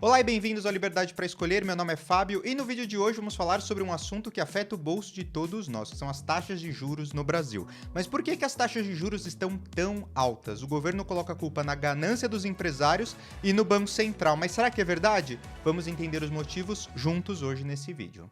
Olá e bem-vindos ao Liberdade para Escolher, meu nome é Fábio e no vídeo de hoje vamos falar sobre um assunto que afeta o bolso de todos nós, que são as taxas de juros no Brasil. Mas por que as taxas de juros estão tão altas? O governo coloca a culpa na ganância dos empresários e no Banco Central, mas será que é verdade? Vamos entender os motivos juntos hoje nesse vídeo.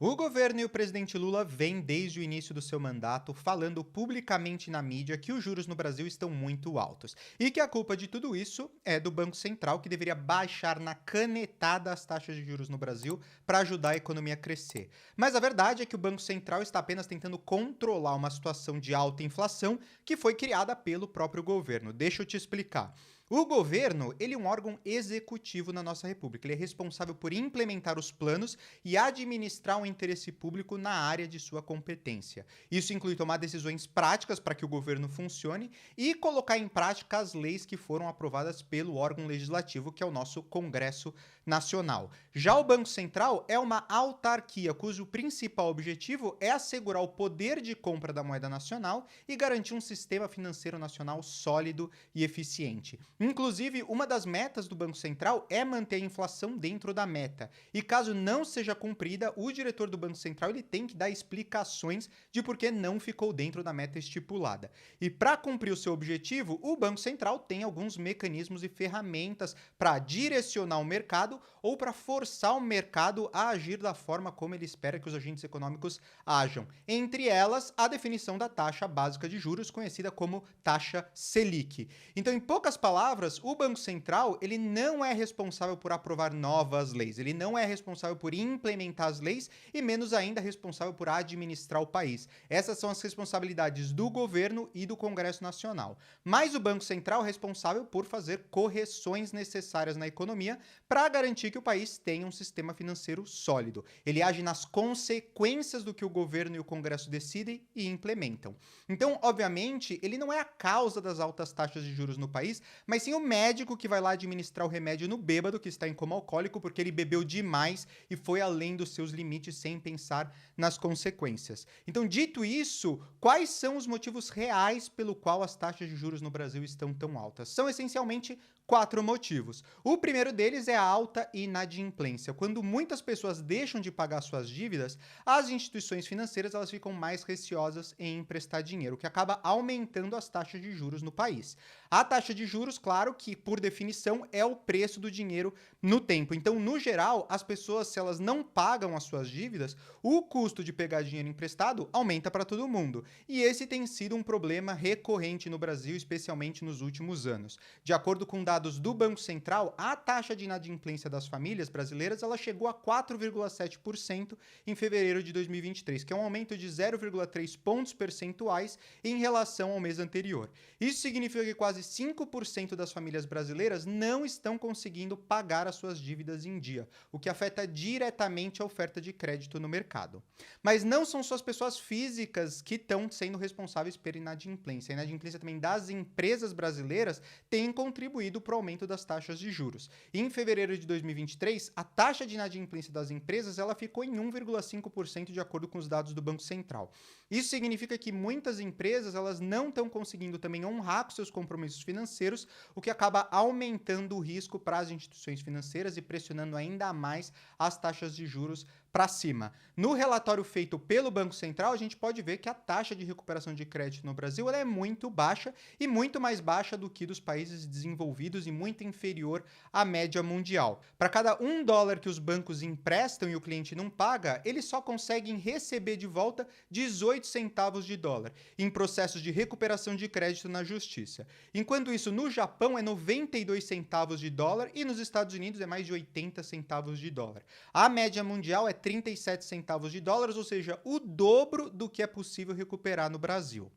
O governo e o presidente Lula vêm desde o início do seu mandato falando publicamente na mídia que os juros no Brasil estão muito altos e que a culpa de tudo isso é do Banco Central, que deveria baixar na canetada as taxas de juros no Brasil para ajudar a economia a crescer. Mas a verdade é que o Banco Central está apenas tentando controlar uma situação de alta inflação que foi criada pelo próprio governo. Deixa eu te explicar. O governo, ele é um órgão executivo na nossa república. Ele é responsável por implementar os planos e administrar o interesse público na área de sua competência. Isso inclui tomar decisões práticas para que o governo funcione e colocar em prática as leis que foram aprovadas pelo órgão legislativo, que é o nosso Congresso Nacional. Já o Banco Central é uma autarquia cujo principal objetivo é assegurar o poder de compra da moeda nacional e garantir um sistema financeiro nacional sólido e eficiente. Inclusive, uma das metas do Banco Central é manter a inflação dentro da meta. E caso não seja cumprida, o diretor do Banco Central ele tem que dar explicações de por que não ficou dentro da meta estipulada. E para cumprir o seu objetivo, o Banco Central tem alguns mecanismos e ferramentas para direcionar o mercado ou para forçar o mercado a agir da forma como ele espera que os agentes econômicos ajam. Entre elas, a definição da taxa básica de juros, conhecida como taxa Selic. Então, em poucas palavras, o Banco Central ele não é responsável por aprovar novas leis, ele não é responsável por implementar as leis e menos ainda responsável por administrar o país. Essas são as responsabilidades do governo e do Congresso Nacional. Mas o Banco Central é responsável por fazer correções necessárias na economia para garantir que o país tenha um sistema financeiro sólido. Ele age nas consequências do que o governo e o Congresso decidem e implementam. Então, obviamente, ele não é a causa das altas taxas de juros no país, mas sim o médico que vai lá administrar o remédio no bêbado que está em coma alcoólico porque ele bebeu demais e foi além dos seus limites sem pensar nas consequências. Então, dito isso, quais são os motivos reais pelo qual as taxas de juros no Brasil estão tão altas? São essencialmente 4 motivos. O primeiro deles é a alta inadimplência. Quando muitas pessoas deixam de pagar suas dívidas, as instituições financeiras elas ficam mais receosas em emprestar dinheiro, o que acaba aumentando as taxas de juros no país. A taxa de juros, claro que, por definição, é o preço do dinheiro no tempo. Então, no geral, as pessoas, se elas não pagam as suas dívidas, o custo de pegar dinheiro emprestado aumenta para todo mundo. E esse tem sido um problema recorrente no Brasil, especialmente nos últimos anos. De acordo com dados do Banco Central, a taxa de inadimplência das famílias brasileiras ela chegou a 4,7% em fevereiro de 2023, que é um aumento de 0,3 pontos percentuais em relação ao mês anterior. Isso significa que quase 5% das famílias brasileiras não estão conseguindo pagar as suas dívidas em dia, o que afeta diretamente a oferta de crédito no mercado. Mas não são só as pessoas físicas que estão sendo responsáveis pela inadimplência. A inadimplência também das empresas brasileiras tem contribuído para o aumento das taxas de juros. Em fevereiro de 2023, a taxa de inadimplência das empresas ela ficou em 1,5% de acordo com os dados do Banco Central. Isso significa que muitas empresas elas não estão conseguindo também honrar com seus compromissos financeiros, o que acaba aumentando o risco para as instituições financeiras e pressionando ainda mais as taxas de juros para cima. No relatório feito pelo Banco Central, a gente pode ver que a taxa de recuperação de crédito no Brasil ela é muito baixa e muito mais baixa do que dos países desenvolvidos e muito inferior à média mundial. Para cada $1 que os bancos emprestam e o cliente não paga, eles só conseguem receber de volta 18 centavos de dólar em processos de recuperação de crédito na justiça. Enquanto isso, no Japão é 92 centavos de dólar e nos Estados Unidos é mais de 80 centavos de dólar. A média mundial é 37 centavos de dólares, ou seja, o dobro do que é possível recuperar no Brasil.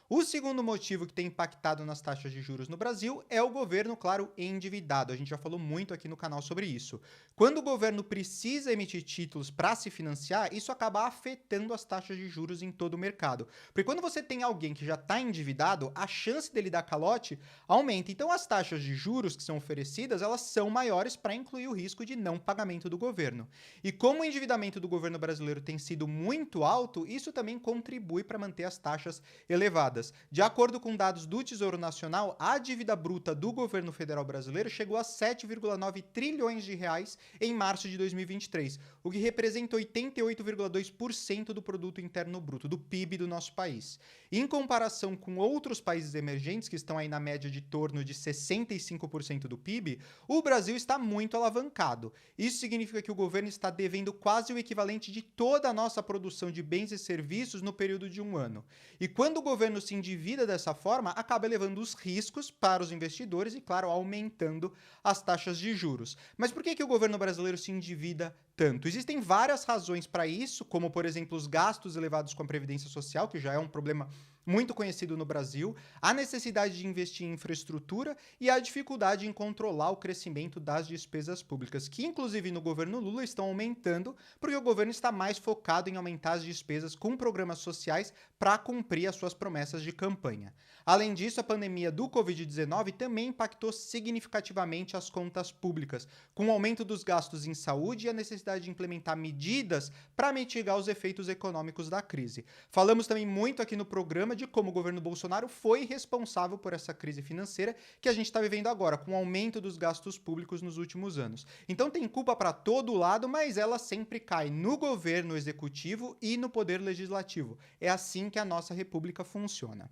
O segundo motivo que tem impactado nas taxas de juros no Brasil é o governo, claro, endividado. A gente já falou muito aqui no canal sobre isso. Quando o governo precisa emitir títulos para se financiar, isso acaba afetando as taxas de juros em todo o mercado. Porque quando você tem alguém que já está endividado, a chance dele dar calote aumenta. Então as taxas de juros que são oferecidas, elas são maiores para incluir o risco de não pagamento do governo. E como o endividamento do governo brasileiro tem sido muito alto, isso também contribui para manter as taxas elevadas. décadas. De acordo com dados do Tesouro Nacional, a dívida bruta do governo federal brasileiro chegou a 7,9 trilhões de reais em março de 2023, o que representa 88,2% do produto interno bruto, do PIB do nosso país. Em comparação com outros países emergentes, que estão aí na média de torno de 65% do PIB, o Brasil está muito alavancado. Isso significa que o governo está devendo quase o equivalente de toda a nossa produção de bens e serviços no período de um ano. E quando o governo se endivida dessa forma, acaba elevando os riscos para os investidores e, claro, aumentando as taxas de juros. Mas por que o governo brasileiro se endivida tanto? Existem várias razões para isso, como, por exemplo, os gastos elevados com a Previdência Social, que já é um problema muito conhecido no Brasil, a necessidade de investir em infraestrutura e a dificuldade em controlar o crescimento das despesas públicas, que inclusive no governo Lula estão aumentando, porque o governo está mais focado em aumentar as despesas com programas sociais para cumprir as suas promessas de campanha. Além disso, a pandemia do Covid-19 também impactou significativamente as contas públicas, com o aumento dos gastos em saúde e a necessidade de implementar medidas para mitigar os efeitos econômicos da crise. Falamos também muito aqui no programa de como o governo Bolsonaro foi responsável por essa crise financeira que a gente está vivendo agora, com o aumento dos gastos públicos nos últimos anos. Então tem culpa para todo lado, mas ela sempre cai no governo executivo e no poder legislativo. É assim que a nossa república funciona.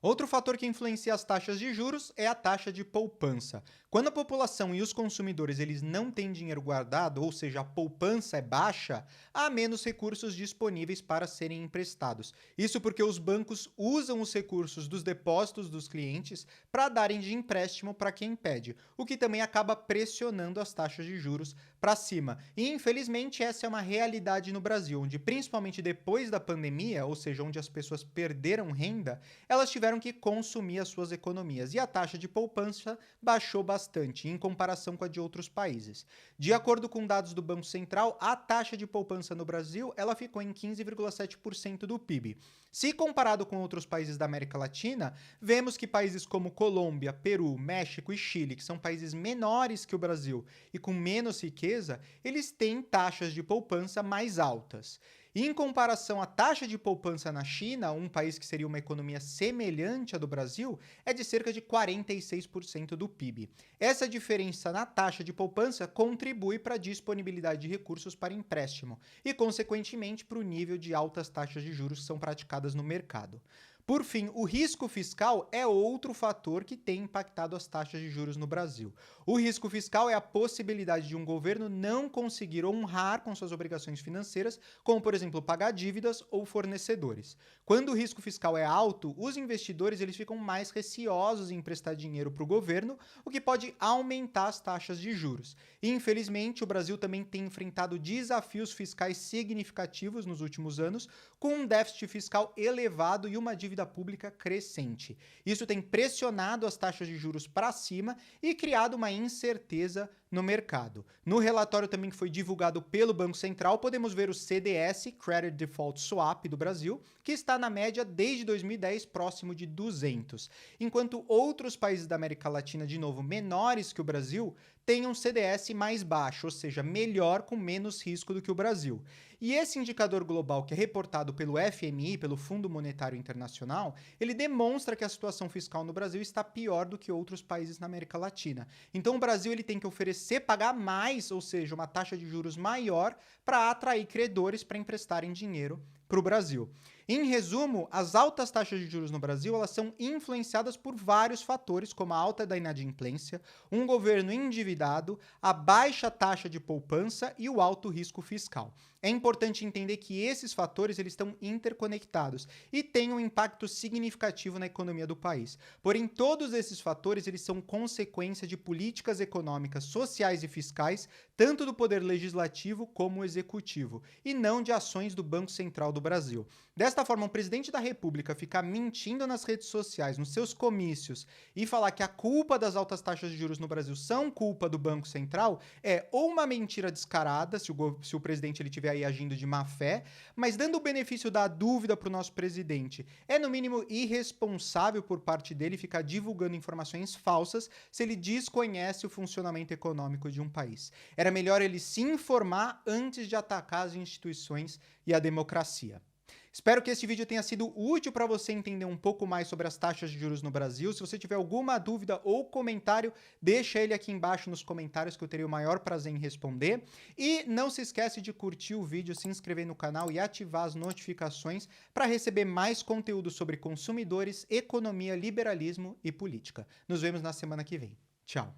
Outro fator que influencia as taxas de juros é a taxa de poupança. Quando a população e os consumidores eles não têm dinheiro guardado, ou seja, a poupança é baixa, há menos recursos disponíveis para serem emprestados. Isso porque os bancos usam os recursos dos depósitos dos clientes para darem de empréstimo para quem pede, o que também acaba pressionando as taxas de juros para cima. E infelizmente essa é uma realidade no Brasil, onde principalmente depois da pandemia, ou seja, onde as pessoas perderam renda, elas tiveram que consumir as suas economias e a taxa de poupança baixou bastante em comparação com a de outros países. De acordo com dados do Banco Central, a taxa de poupança no Brasil ela ficou em 15,7% do PIB. Se comparado com outros países da América Latina, vemos que países como Colômbia, Peru, México e Chile, que são países menores que o Brasil e com menos riqueza, eles têm taxas de poupança mais altas. E em comparação à taxa de poupança na China, um país que seria uma economia semelhante à do Brasil, é de cerca de 46% do PIB. Essa diferença na taxa de poupança contribui para a disponibilidade de recursos para empréstimo e, consequentemente, para o nível de altas taxas de juros que são praticadas no mercado. Por fim, o risco fiscal é outro fator que tem impactado as taxas de juros no Brasil. O risco fiscal é a possibilidade de um governo não conseguir honrar com suas obrigações financeiras, como, por exemplo, pagar dívidas ou fornecedores. Quando o risco fiscal é alto, os investidores eles ficam mais receosos em emprestar dinheiro para o governo, o que pode aumentar as taxas de juros. E, infelizmente, o Brasil também tem enfrentado desafios fiscais significativos nos últimos anos, com um déficit fiscal elevado e uma dívida pública crescente. Isso tem pressionado as taxas de juros para cima e criado uma incerteza no mercado. No relatório também que foi divulgado pelo Banco Central, podemos ver o CDS, Credit Default Swap do Brasil, que está na média desde 2010 próximo de 200, enquanto outros países da América Latina, de novo, menores que o Brasil, têm um CDS mais baixo, ou seja, melhor com menos risco do que o Brasil. E esse indicador global que é reportado pelo FMI, pelo Fundo Monetário Internacional, ele demonstra que a situação fiscal no Brasil está pior do que outros países na América Latina. Então o Brasil ele tem que pagar mais, ou seja, uma taxa de juros maior para atrair credores para emprestarem dinheiro para o Brasil. Em resumo, as altas taxas de juros no Brasil elas são influenciadas por vários fatores, como a alta da inadimplência, um governo endividado, a baixa taxa de poupança e o alto risco fiscal. É importante entender que esses fatores eles estão interconectados e têm um impacto significativo na economia do país. Porém, todos esses fatores eles são consequência de políticas econômicas, sociais e fiscais, tanto do poder legislativo como executivo, e não de ações do Banco Central do Brasil. Desta forma, o presidente da República ficar mentindo nas redes sociais, nos seus comícios, e falar que a culpa das altas taxas de juros no Brasil são culpa do Banco Central, é ou uma mentira descarada, se o presidente ele estiver aí agindo de má fé, mas dando o benefício da dúvida para o nosso presidente, é no mínimo irresponsável por parte dele ficar divulgando informações falsas se ele desconhece o funcionamento econômico de um país. Era melhor ele se informar antes de atacar as instituições e a democracia. Espero que esse vídeo tenha sido útil para você entender um pouco mais sobre as taxas de juros no Brasil. Se você tiver alguma dúvida ou comentário, deixa ele aqui embaixo nos comentários que eu terei o maior prazer em responder. E não se esquece de curtir o vídeo, se inscrever no canal e ativar as notificações para receber mais conteúdo sobre consumidores, economia, liberalismo e política. Nos vemos na semana que vem. Tchau!